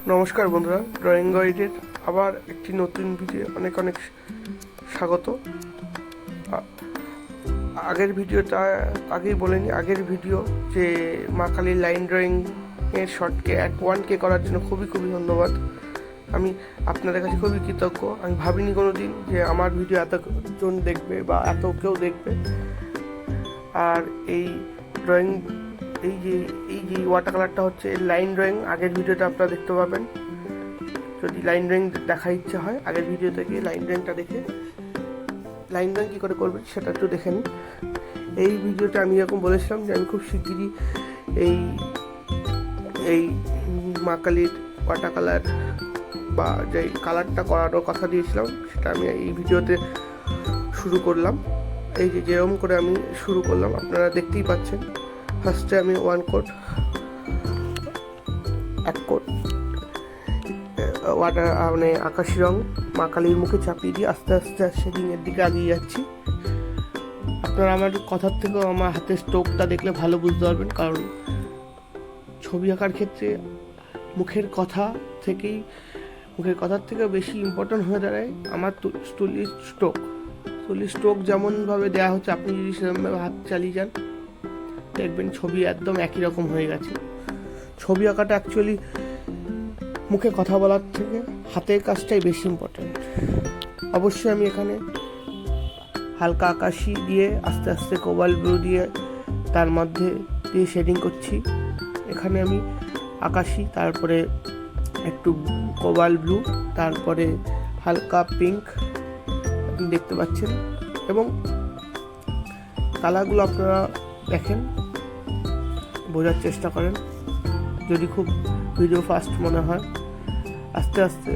নমস্কার বন্ধুরা, ড্রয়িং গাইডের আবার একটি নতুন ভিডিও অনেক অনেক স্বাগত। আগের ভিডিওটা আগেই বলিনি, আগের ভিডিও যে মা কালীর লাইন ড্রয়িং এর শর্টকে 1K করার জন্য খুবই খুবই ধন্যবাদ। আমি আপনাদের কাছে খুবই কৃতজ্ঞ। আমি ভাবিনি কোনো দিন যে আমার ভিডিও এতজন দেখবে বা এত কেউ দেখবে। আর এই ড্রয়িং এই যে ওয়াটার কালারটা হচ্ছে লাইন ড্রয়িং। আগের ভিডিওটা আপনারা দেখতে পাবেন। যদি লাইন ড্রয়িং দেখার ইচ্ছে হয় আগের ভিডিও থেকে লাইন ড্রয়িংটা দেখে লাইন ড্রয়িং কী করে করবেন সেটা একটু দেখে নিন। এই ভিডিওটা আমি এরকম বলেছিলাম যে আমি খুব শিগগিরই এই এই মা কালীর ওয়াটার কালার বা যে কালারটা করানোর কথা দিয়েছিলাম সেটা আমি এই ভিডিওতে শুরু করলাম। এই যেরকম করে আমি শুরু করলাম আপনারা দেখতেই পাচ্ছেন। ফার্স্টে আমি 1 কোট ওয়াটার মানে আকাশি রং মা কালীর মুখে চাপিয়ে দিয়ে আস্তে আস্তে শেডিংয়ের দিকে এগিয়ে যাচ্ছি। আপনারা আমার কথার থেকেও আমার হাতের স্ট্রোকটা দেখলে ভালো বুঝতে পারবেন, কারণ ছবি আঁকার ক্ষেত্রে মুখের কথার থেকে বেশি ইম্পর্ট্যান্ট হয়ে দাঁড়ায় আমার তুলির স্ট্রোক যেমনভাবে দেওয়া হচ্ছে আপনি যদি সেরকমভাবে হাত চালিয়ে যান দেখবেন ছবি একদম একই রকম হয়ে গেছে। ছবি আঁকাটা অ্যাকচুয়ালি মুখে কথা বলার থেকে হাতের কাজটাই বেশি ইম্পর্ট্যান্ট। অবশ্যই আমি এখানে হালকা আকাশি দিয়ে আস্তে আস্তে কোবাল্ট ব্লু দিয়ে তার মধ্যে দিয়ে শেডিং করছি। এখানে আমি আকাশি, তারপরে একটু কোবাল্ট ব্লু, তারপরে হালকা পিঙ্ক আপনি দেখতে পাচ্ছেন। এবং কালারগুলো আপনারা দেখেন, বোঝার চেষ্টা করেন। যদি খুব ভিডিও ফাস্ট মনে হয় আস্তে আস্তে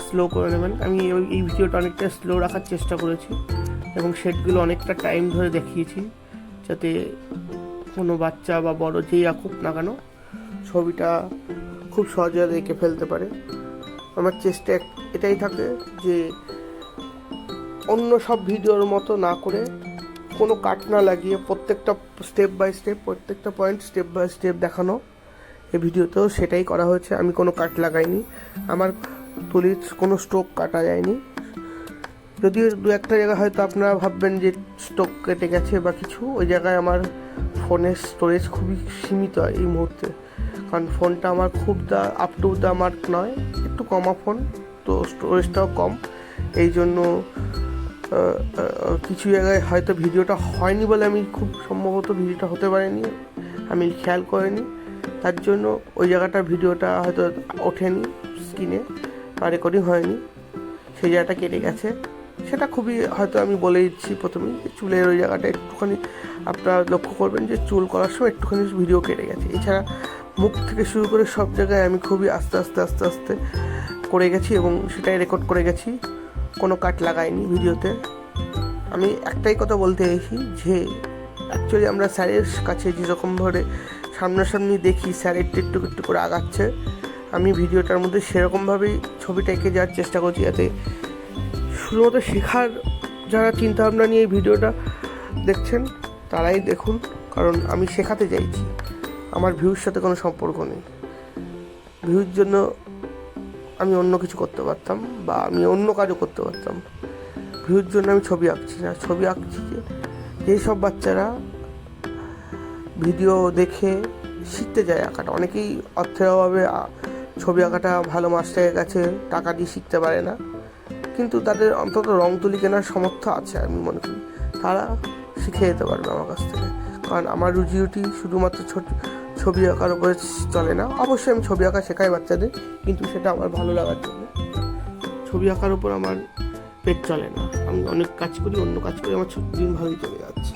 স্লো করে নেবেন। আমি এই ভিডিওটা অনেকটা স্লো রাখার চেষ্টা করেছি এবং শেডগুলো অনেকটা টাইম ধরে দেখিয়েছি, যাতে কোনো বাচ্চা বা বড় যেই আঁকুক না কেন ছবিটা খুব সহজে এঁকে ফেলতে পারে। আমার চেষ্টা এটাই থাকে যে অন্য সব ভিডিওর মতো না করে কোনো কাট না লাগিয়ে প্রত্যেকটা স্টেপ বাই স্টেপ প্রত্যেকটা পয়েন্ট স্টেপ বাই স্টেপ দেখানো। এই ভিডিওতেও সেটাই করা হয়েছে। আমি কোনো কাট লাগাইনি, আমার তুলির কোনো স্ট্রোক কাটা যায়নি। যদিও দু একটা জায়গায় হয়তো আপনারা ভাববেন যে স্ট্রোক কেটে গেছে বা কিছু, ওই জায়গায় আমার ফোনের স্টোরেজ খুবই সীমিত এই মুহূর্তে, কারণ ফোনটা আমার খুব আপ টু দ্য মার্ক নয়, একটু কমা ফোন, তো স্টোরেজটাও কম। এই জন্য কিছু জায়গায় হয়তো ভিডিওটা হয়নি বলে আমি খুব সম্ভবত ভিডিওটা হতে পারেনি, আমি খেয়াল করিনি, তার জন্য ওই জায়গাটার ভিডিওটা হয়তো ওঠেনি স্ক্রিনে বা রেকর্ডিং হয়নি, সেই জায়গাটা কেটে গেছে। সেটা খুবই হয়তো আমি বলে দিচ্ছি প্রথমেই, চুলের ওই জায়গাটা একটুখানি আপনারা লক্ষ্য করবেন যে চুল করার সময় একটুখানি ভিডিও কেটে গেছে। এছাড়া মুখ থেকে শুরু করে সব জায়গায় আমি খুবই আস্তে আস্তে করে গেছি এবং সেটাই রেকর্ড করে গেছি, কোনো কাট লাগাইনি ভিডিওতে। আমি একটাই কথা বলতে চাইছি যে অ্যাকচুয়ালি আমরা স্যারের কাছে যেরকমভাবে সামনাসামনি দেখি স্যার একটু করে আগাচ্ছে, আমি ভিডিওটার মধ্যে সেরকমভাবেই ছবিটা এঁকে যাওয়ার চেষ্টা করছি, যাতে শুধুমাত্র শেখার যারা চিন্তাভাবনা নিয়ে এই ভিডিওটা দেখছেন তারাই দেখুন, কারণ আমি শেখাতে চাইছি। আমার ভিউর সাথে কোনো সম্পর্ক নেই। ভিউর জন্য আমি অন্য কিছু করতে পারতাম বা আমি অন্য কাজও করতে পারতাম। ভিউর জন্য আমি ছবি আঁকছি না, ছবি আঁকছি যেই সব বাচ্চারা ভিডিও দেখে শিখতে যায় আঁকাটা। অনেকেই অর্থের অভাবে ছবি আঁকাটা ভালো মাস্টারের কাছে টাকা দিয়ে শিখতে পারে না, কিন্তু তাদের অন্তত রং তুলি কেনার সামর্থ্য আছে, আমি মনে করি তারা শিখে যেতে পারবে আমার কাছ থেকে। কারণ আমার রুজি শুধুমাত্র ছবি আঁকার উপরে চলে না। অবশ্যই আমি ছবি আঁকা শেখাই বাচ্চাদের, কিন্তু সেটা আমার ভালো লাগার জন্য। ছবি আঁকার উপর আমার পেট চলে না। আমি অনেক কাজ করি, অন্য কাজ করি, আমার দিন ভালোই চলে যাচ্ছে।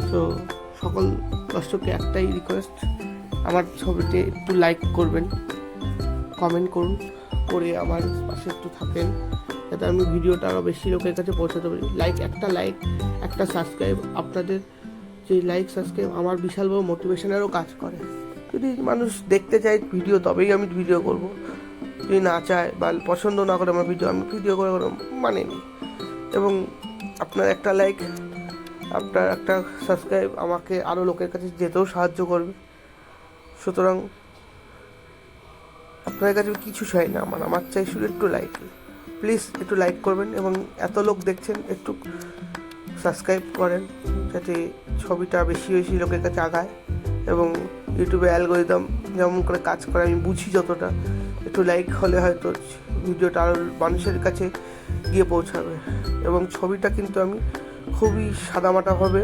তো সকল দর্শককে একটাই রিকোয়েস্ট, আমার ছবিতে একটু লাইক করবেন, কমেন্ট করুন, করে আমার পাশে একটু থাকেন, যাতে আমি ভিডিওটা আরও বেশি লোকের কাছে পৌঁছাতে পারি। লাইক একটা সাবস্ক্রাইব, আপনাদের যে লাইক সাবস্ক্রাইব আমার বিশাল বড় মোটিভেশনেরও কাজ করে। যদি মানুষ দেখতে চায় ভিডিও তবেই আমি ভিডিও করব, যদি না চায় বা পছন্দ না করে আমার ভিডিও, আমি ভিডিও করে মানে নিই। এবং আপনার একটা লাইক, আপনার একটা সাবস্ক্রাইব আমাকে আরও লোকের কাছে যেতেও সাহায্য করবে। সুতরাং আপনাদের কাছে কিছু চাই না, আমার চাই শুধু একটু লাইক। প্লিজ একটু লাইক করবেন এবং এত লোক দেখছেন একটু সাবস্ক্রাইব করেন, যাতে ছবিটা বেশি বেশি লোকের কাছে আগায় এবং ইউটিউবে অ্যালগোরিদম যেমন করে কাজ করে আমি বুঝি যতটা, একটু লাইক হলে হয়তো ভিডিওটা আরও মানুষের কাছে গিয়ে পৌঁছাবে। এবং ছবিটা কিন্তু আমি খুবই সাদামাটাভাবে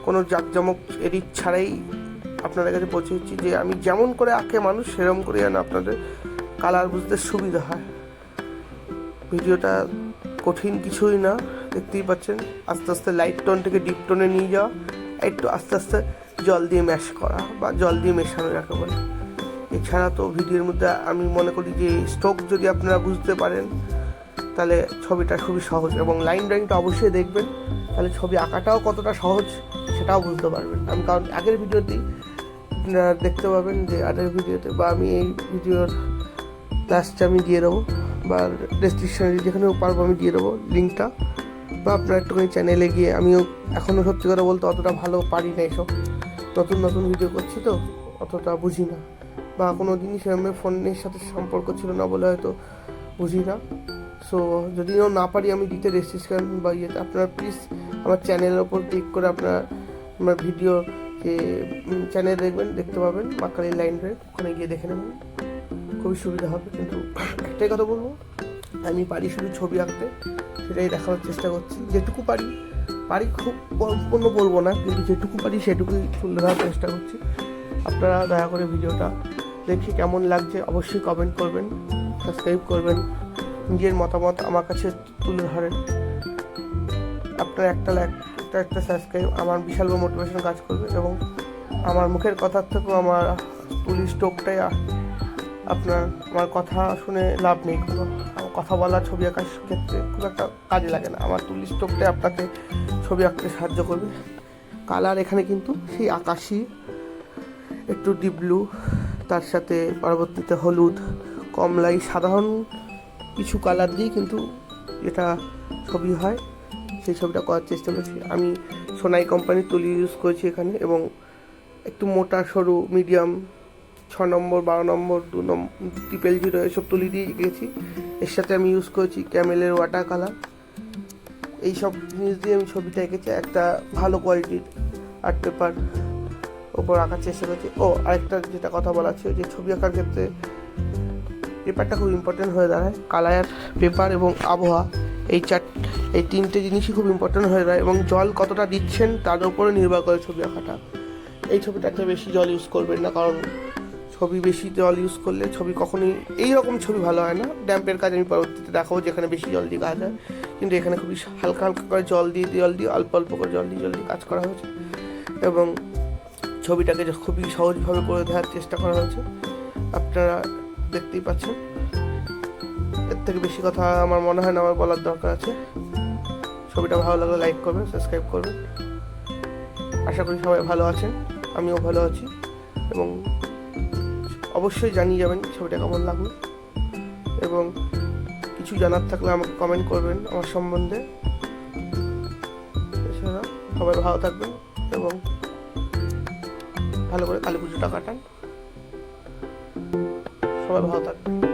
কোনো জাঁকজমক এডিট ছাড়াই আপনাদের কাছে পৌঁছেছি, যে আমি যেমন করে আঁকে মানুষ সেরকম করে যেন আপনাদের কালার বুঝতে সুবিধা হয়। ভিডিওটা কঠিন কিছুই না, দেখতেই পাচ্ছেন। আস্তে আস্তে লাইট টোন থেকে ডিপ টোনে নিয়ে যাওয়া, একটু আস্তে আস্তে জল দিয়ে ম্যাশ করা বা জল দিয়ে মেশানো যাকে বলে। এছাড়া তো ভিডিওর মধ্যে আমি মনে করি যে স্ট্রোক যদি আপনারা বুঝতে পারেন তাহলে ছবিটা খুবই সহজ, এবং লাইন ড্রয়িংটা অবশ্যই দেখবেন, তাহলে ছবি আঁকাটাও কতটা সহজ সেটাও বুঝতে পারবেন। আমি কারণ আগের ভিডিওতেই দেখতে পাবেন যে আগের ভিডিওতে, বা আমি এই ভিডিওর লাস্টে আমি দিয়ে দেবো, বা ডেসক্রিপশনে যেখানেও পারবো আমি দিয়ে দেবো লিঙ্কটা, বা আপনার একটুখানি চ্যানেলে গিয়ে, আমিও এখনও সত্যি কথা বলতে অতটা ভালো পারি না এসব, নতুন নতুন ভিডিও করছি তো অতটা বুঝি না, বা কোনো জিনিস এমনি ফোনের সাথে সম্পর্ক ছিল না বলে হয়তো বুঝি না। সো যদিও না পারি আমি দিতে ডেসক্রিপশন বা ইয়েতে, আপনারা প্লিজ আমার চ্যানেলের ওপর ক্লিক করে আপনার আমার ভিডিও যে চ্যানেল দেখবেন, দেখতে পাবেন মাকালি লাইন ড্রয়িং, ওখানে গিয়ে দেখে নেবেন, খুবই সুবিধা হবে। কিন্তু একটাই কথা বলবো, আমি পারি শুধু ছবি আঁকতে, সেটাই দেখানোর চেষ্টা করছি। যেটুকু পারি খুব সম্পূর্ণ বলবো না, কিন্তু যেটুকু পারি সেটুকুই তুলে ধরার চেষ্টা করছি। আপনারা দয়া করে ভিডিওটা দেখে কেমন লাগছে অবশ্যই কমেন্ট করবেন, সাবস্ক্রাইব করবেন, নিজের মতামত আমার কাছে তুলে ধরেন। আপনার একটা সাবস্ক্রাইব আমার বিশাল মোটিভেশন কাজ করবে, এবং আমার মুখের কথার থেকেও আমার তুলি স্ট্রোকটাই আমার কথা শুনে লাভ নেই, কোনো কথা বলা ছবি আঁকার ক্ষেত্রে খুব একটা কাজে লাগে না। আমার তুলি স্ট্রোকটাই আপনাকে ছবি আঁকতে সাহায্য করবে। কালার এখানে কিন্তু সেই আকাশি, একটু ডিপ ব্লু, তার সাথে পরবর্তীতে হলুদ, কমলাই, সাধারণ কিছু কালার দিয়ে কিন্তু এটা ছবি হয়, সেই ছবিটা করার চেষ্টা করেছি। আমি সোনাই কোম্পানির তুলি ইউজ করেছি এখানে, এবং একটু মোটা সরু মিডিয়াম 6 নম্বর 12 নম্বর 2 নম্বর 000 এসব তুলি দিয়ে এঁকেছি। এর সাথে আমি ইউজ করেছি ক্যামেলের ওয়াটার কালার। এইসব জিনিস দিয়ে আমি ছবিটা এঁকেছি, একটা ভালো কোয়ালিটির আর্ট পেপার ওপর আঁকার চেষ্টা করছি। আরেকটা যেটা কথা বলা ছিল, যে ছবি আঁকার ক্ষেত্রে পেপারটা খুব ইম্পর্টেন্ট হয়ে দাঁড়ায়। কালার, পেপার এবং আবহাওয়া, এই তিনটে জিনিসই খুব ইম্পর্টেন্ট হয়ে দাঁড়ায়, এবং জল কতটা দিচ্ছেন তার উপরে নির্ভর করে ছবি আঁকাটা। এই ছবিটাতে বেশি জল ইউজ করবেন না, কারণ ছবি বেশি জল ইউজ করলে ছবি কখনোই এইরকম ছবি ভালো হয় না। ড্যাম্পের কাজ আমি পরবর্তীতে দেখাবো, যেখানে বেশি জল দিয়ে কাজ হয়, কিন্তু এখানে খুবই হালকা হালকা করে জল দিয়ে অল্প অল্প করে জল দিয়ে কাজ করা হয়েছে, এবং ছবিটাকে খুবই সহজভাবে করে দেওয়ার চেষ্টা করা হয়েছে। আপনারা দেখতেই পাচ্ছেন। এর থেকে বেশি কথা আমার মনে হয় না আমার বলার দরকার আছে। ছবিটা ভালো লাগলে লাইক করবেন, সাবস্ক্রাইব করবেন। আশা করি সবাই ভালো আছেন, আমিও ভালো আছি, এবং অবশ্যই জানিয়ে যাবেন ছবিটা কেমন লাগলো, এবং কিছু জানার থাকলে আমাকে কমেন্ট করবেন আমার সম্বন্ধে। এছাড়া সবাই ভালো থাকবেন এবং ভালো করে কালী পুজোটা কাটান। সবাই ভালো থাকবেন।